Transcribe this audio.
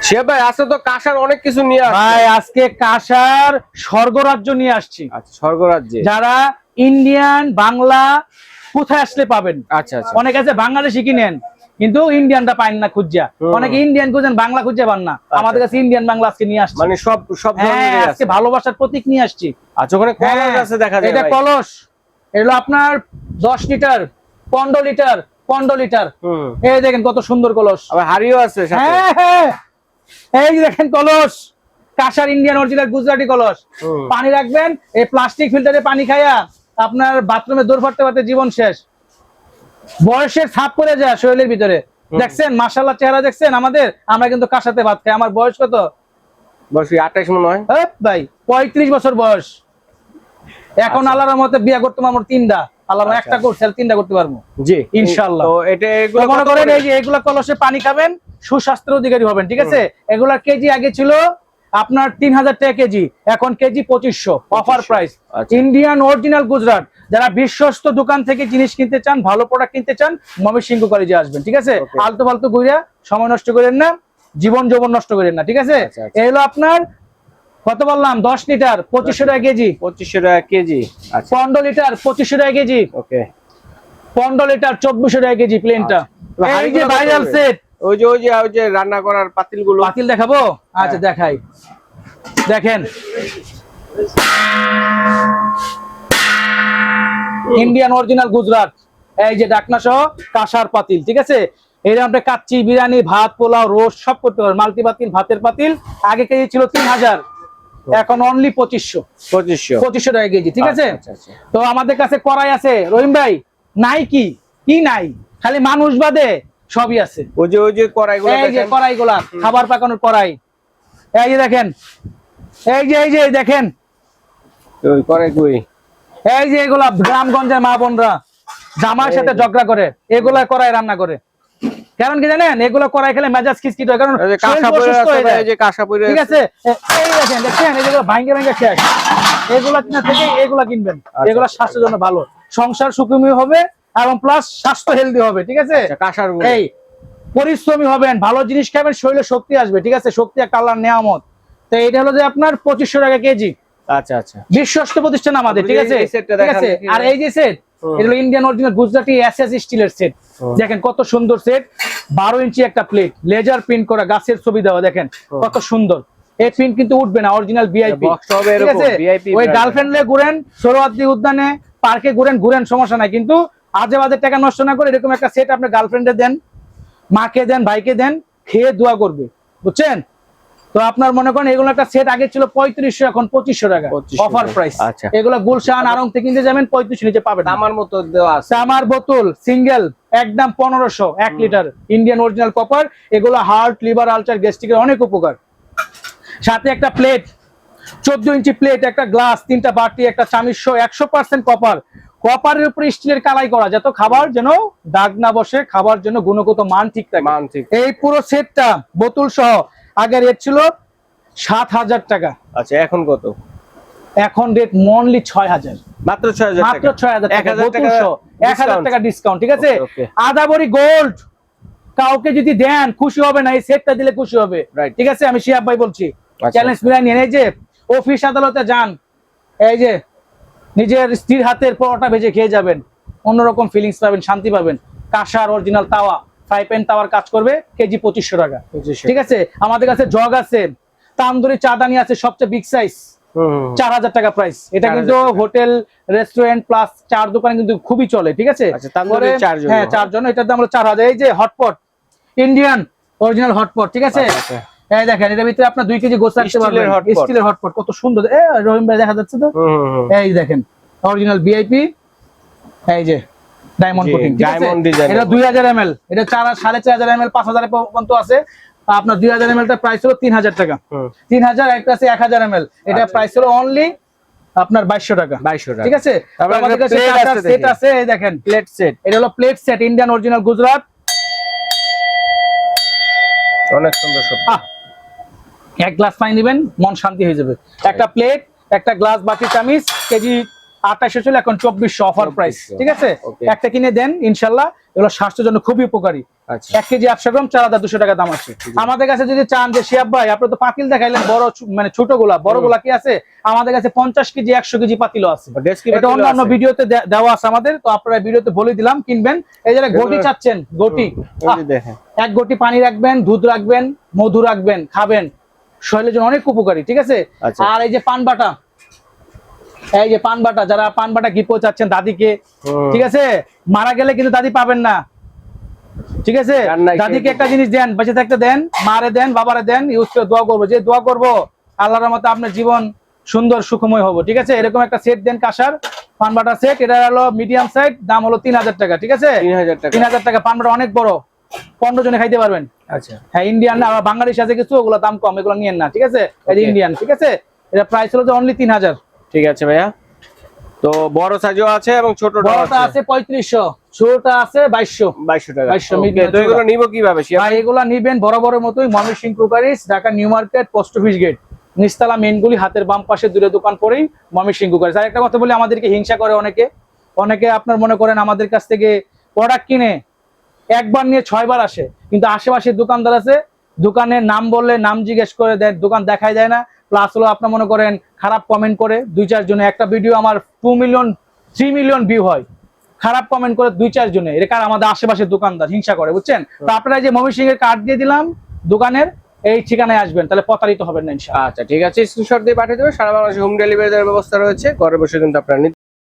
শিহাব ভাই আজকে তো কাঁসার অনেক কিছু নিয়ে আসছে ভাই। আজকে কাঁসার স্বর্গরাজ্য নিয়ে আসছি। আচ্ছা, স্বর্গরাজ্যে যারা ইন্ডিয়ান বাংলা কোথায় আসলে পাবেন। আচ্ছা আচ্ছা, অনেক আছে বাংলাদেশি কিনেন কিন্তু ইন্ডিয়ানটা পাইন না খুঁজা, অনেকে ইন্ডিয়ান খুঁজেন বাংলা খুঁজে পান না। আমাদের কাছে ইন্ডিয়ান বাংলা আজকে নিয়ে আসছি, মানে সব সব ধরনের হ্যাঁ, আজকে ভালোবাসার প্রতীক নিয়ে আসছি। আচ্ছা, ওখানে কলস আছে দেখা যায়। এটা কলস, এগুলো আপনার 10 লিটার 15 লিটার 15 লিটার। এই দেখেন কত সুন্দর কলস, আবার হাড়িও আছে সাথে। হ্যাঁ হ্যাঁ, এই যে দেখেন কলস, কাঁসার ইন্ডিয়ান অরিজিনাল গুজরাটি কলস। পানি রাখবেন, এই প্লাস্টিক ফিল্টারে পানি খায়া আপনার বাথরুমে দৌড় ফাটতে ফাটতে জীবন শেষ। বয়সের ছাপ পড়ে যায় শরীরের ভিতরে। দেখছেন মাশাআল্লাহ চেহারা দেখছেন আমাদের, আমরা কিন্তু কাঁসাতে ভাত খাই। আমার বয়স কত? বয়স 28 মনে হয় ভাই, 35 বছর বয়স। এখন আল্লাহর রহমতে বিয়া করতে আমার 3টা, আল্লাহ একটা করছে, 3টা করতে পারবো জি ইনশাআল্লাহ। তো এটা এগুলো মনে করেন এই যে এগুলা কলসে পানি খাবেন, সুস্বাস্থ্যের অধিকারী হবেন। ঠিক আছে, এগুলা কেজি আগে ছিল আপনার 3000 টাকা কেজি, এখন KG 2500, offer price. Indian original Gujarat. যারা বিশ্বস্ত দোকান থেকে জিনিস কিনতে চান, ভালো প্রোডাক্ট কিনতে চান, ময়মনসিংহ কলেজে আসবেন। ঠিক আছে, আলতু ফালতু ঘুরে সময় নষ্ট করেন না, জীবন যৌবন নষ্ট করেন না। ঠিক আছে, এই হলো আপনার কত বললাম, 10 লিটার 2500 টাকা কেজি। 2500 টাকা কেজি। 15 লিটার 2500 টাকা কেজি। ওকে, 15 লিটার 2400 টাকা কেজি প্লেনটা। এই যে ভাইরাল সেট, ওই যে রান্না করার পাতিলগুলো। পাতিল দেখাবো? আচ্ছা দেখাই, দেখেন ইন্ডিয়ান অরিজিনাল গুজরাট। এই যে ঢাকনা সহ কাঁসার পাতিল। ঠিক আছে, এরা আপনি কাচ্চি, বিরিয়ানি, ভাত, পোলাও, রোস্ট সব করতে পারেন। মাল্টি পাতিল, ভাতের পাতিল। আগে কেজি ছিল 3000, এখন অনলি 2500 টাকা কেজি। ঠিক আছে, তো আমাদের কাছে কড়াই আছে রহিম ভাই, নাই কি কি নাই, খালি মানুষ বাদে সবই আছে। ওই যে কড়াইগুলো, এই যে কড়াইগুলা, খাবার পাকানোর কড়াই। এই যে দেখেন, এই যে দেখেন ওই কড়াই কই, এই যে এগুলা গ্রামগঞ্জের মা বোনরা জামার সাথে ঝগড়া করে এগুলা কড়াই রান্না করে। কারণ কি জানেন, এগুলো কড়াই খেলে মেজাজ খিচখিচ হয়, কারণ ঠিক আছে। এই দেখেন, দেখছেন এগুলো ভাঙ্গে ভাঙ্গে শেষ। এগুলা কিনা থেকে এগুলা কিনবেন, এগুলা স্বাস্থ্যের জন্য ভালো, সংসার সুখময় হবে এবং প্লাস স্বাস্থ্য হেলদি হবে। ঠিক আছে, এই পরিশ্রমী হবেন, ভালো জিনিস খাবেন, শরীরে শক্তি আসবে। ঠিক আছে, শক্তি একটা আল্লাহর নেয়ামত। তো এটা হলো যে আপনার 2500 টাকা কেজি। আচ্ছা আচ্ছা, বিশ্বস্ত প্রতিষ্ঠান আমাদের। ঠিক আছে, ঠিক আছে। আর এই যে সেট, এটা হলো ইন্ডিয়ান অরিজিনাল গুজরাটি এসএস স্টিলের সেট। দেখেন কত সুন্দর সেট, 12 ইঞ্চি একটা প্লেট, লেজার প্রিন্ট করা, গাছের ছবি দেওয়া, দেখেন কত সুন্দর। এই প্রিন্ট কিন্তু উঠবে না, অরিজিনাল ভিআইপি। ঠিক আছে, ওই গার্লফ্রেন্ডে ঘুরেন, সোহরাওয়ার্দী উদ্যানে, পার্কে ঘুরেন সমস্যা নাই, কিন্তু আজে বাজে টাকা নষ্ট না করে এরকম একটা সেট আপনার গার্লফ্রেন্ডে দেন, মাকে দেন, ভাইকে দেন, খেয়ে দোয়া করবে, বুঝছেন? তো আপনার মনে করেন এগুলো একটা সেট আগে ছিল 3500, এখন 2500 টাকা অফার প্রাইস। এগুলো গুলশান আড়ং থেকে কিনতে যাবেন 3500 নিচে পাবেন। তামার মতো দেওয়া আছে, তামার বোতল সিঙ্গেল একদম 1500, 1 লিটার, ইন্ডিয়ান অরিজিনাল কপার। এগুলো হার্ট, লিভার, আলসার, গ্যাস্ট্রিকের অনেক উপকার। সাথে একটা প্লেট 14 ইঞ্চি প্লেট, একটা গ্লাস, 3টা বাটি, একটা চামচ, 100% কপার। কপারের উপরে স্টিলের কালাই করা, যাতে খাবার যেন দাগ না বসে, খাবার জন্য গুণগত মান ঠিক থাকে। এই পুরো সেটটা বোতল সহ আগে রেট ছিল 7000 টাকা। আচ্ছা, এখন কত? এখন রেট মনলি 6000, মাত্র 6000 মাত্র 6000 টাকা, 1000 টাকা ডিসকাউন্ট। ঠিক আছে, আদাবরি গোল্ড কাউকে যদি দেন খুশি হবে না, এই সেটটা দিলে খুশি হবে। ঠিক আছে, আমি শিহাব ভাই বলছি, চ্যালেঞ্জ মিলাই নিয়ে। এই যে অফিস আদালতে যান, এই যে নিজের স্ত্রীর হাতের পরোটা ভেজে খেয়ে যাবেন, অন্যরকম ফিলিংস পাবেন, শান্তি পাবেন। কাঁসার অরিজিনাল তাওয়া, ফ্রাই প্যান তাওয়ার কাজ করবে, কেজি 2500 টাকা। ঠিক আছে, আমাদের কাছে জগ আছে, তান্দুরি চাদানি আছে, সবচেয়ে বিগ সাইজ, 4000 টাকা প্রাইস। এটা কিন্তু হোটেল, রেস্টুরেন্ট প্লাস চার দোকানে কিন্তু খুবই চলে। ঠিক আছে, হ্যাঁ 4 জন, এটার দাম হলো 4000। এই যে হটপট, ইন্ডিয়ান অরিজিনাল হটপট। ঠিক আছে, এই দেখেন এটার ভিতরে আপনার 2 কেজি গোছ রাখতে পারবেন, স্টিলের হটপট, কত সুন্দর। রহিম ভাই দেখা যাচ্ছে তো, এই দেখেন অরিজিনাল ভিআইপি, এই যে ডায়মন্ড কোটিং। ঠিক আছে, এটা 2000 ml, এটা 4500 ml, 5000 পর্যন্ত আছে। আপনার 2000 ml টা প্রাইস হলো 3000 টাকা। 3000, একটা আছে 1000 ml, এটা প্রাইস হলো অনলি আপনার 2200 টাকা। ঠিক আছে, আমাদের কাছে সেট আছে, এই দেখেন প্লেট সেট, এটা হলো plate set Indian original Gujarat, অনেক সুন্দর সব। এক গ্লাস পানি নেবেন, মন শান্তি হয়ে যাবে। একটা প্লেট, একটা গ্লাস, বাটি, চামিচ, কেজি 2800 ছিল, এখন 2400 অফার প্রাইস। ঠিক আছে, একটা কিনে দেন ইনশাআল্লাহ, এগুলো স্বাস্থ্যের জন্য খুবই উপকারী। আচ্ছা 1 কেজি 800 গ্রাম 4200 টাকা দাম আছে। আমাদের কাছে যদি চান যে শিহাব ভাই আপনি তো পাতিল দেখাইলেন বড় মানে ছোটগুলা, বড়গুলা কি আছে আমাদের কাছে 50 কেজি 100 কেজি পাতিলও আছে। এটা অন্যান্য ভিডিওতে দেওয়া আছে আমাদের, তো আপনারা ভিডিওতে বলে দিলাম কিনবেন। এই যে গটি চাচ্ছেন, গটি দেখেন, 1 গটি পানি রাখবেন, দুধ রাখবেন, মধু রাখবেন, খাবেন, শরীরের জন্য অনেক উপকারী, ঠিক আছে। আর এই যে পান বাটা, এই যে পান বাটা, যারা পান বাটা গিফট চাচ্ছেন দাদিকে, ঠিক আছে, মারা গেলে কিন্তু দাদি পাবেন না, ঠিক আছে। দাদিকে একটা জিনিস দেন, বেঁচে থাকতে দেন, মারে দেন, বাবারে দেন, ইউজ করে দোয়া করবো, যে দোয়া করবো আল্লাহর রহমতে আপনার জীবন সুন্দর সুখময় হবো, ঠিক আছে। এরকম একটা সেট দেন, কাঁসার পান বাটা সেট, এটা হলো মিডিয়াম সাইজ, দাম হলো 3000 টাকা, ঠিক আছে। 3000 টাকা। পান বাটা অনেক বড়, 15 জনে খাইতে পারবেন। আচ্ছা হ্যাঁ, ইন্ডিয়ান না, বাঙালি সাথে কিছু ওগুলো দাম কম, এগুলো নিয়েন না, ঠিক আছে। এই যে ইন্ডিয়ান, ঠিক আছে, এটা প্রাইস হলো যে অনলি 3000। ঠিক আছে ভাইয়া। তো বড় সাইজও আছে এবং ছোটটা বড়টা আছে 3500, ছোটটা আছে 2200 টাকা। 2200। তো এগুলো নিব কিভাবে? ভাই এগুলা নিবেন বড় বড় মতোই, Mymensingh crockeries, Dhaka new market, post office gate, নিচতলা মেইনগুলি, হাতের বাম পাশে দূরে দোকান পরেই ময়মনসিংহ ক্রোকারিজ। আর একটা কথা বলি, আমাদেরকে হিংসা করে অনেকে আপনার মনে করেন আমাদের কাছ থেকে প্রোডাক্ট কিনে একবার নিয়ে 6 বার আসে, কিন্তু আশেপাশে দোকানদার আছে, দোকানের নাম বললে নাম জিজ্ঞেস করে দেয়, দোকান দেখাই যায় না, প্লাস হলো আপনার মনে করেন খারাপ কমেন্ট করে 2-4 জনে। একটা ভিডিও আমার 2 মিলিয়ন 3 মিলিয়ন ভিউ হয়, খারাপ কমেন্ট করে 2-4 জনে, এটা কার? আমাদের আশেপাশের দোকানদার হিংসা করে, বুঝছেন। তো আপনারা যে ময়মনসিংহ এর কার্ড দিয়ে দিলাম দোকানের, এই ঠিকানায় আসবেন, তাহলে প্রতারিত হবেন না ইনশাআল্লাহ। আচ্ছা ঠিক আছে, স্ক্রিনশট দিয়ে পাঠিয়ে দেবেন। সারা বাংলাদেশে হোম ডেলিভারি দেওয়ার ব্যবস্থা রয়েছে, ঘরে বসে কিন্তু আপনারা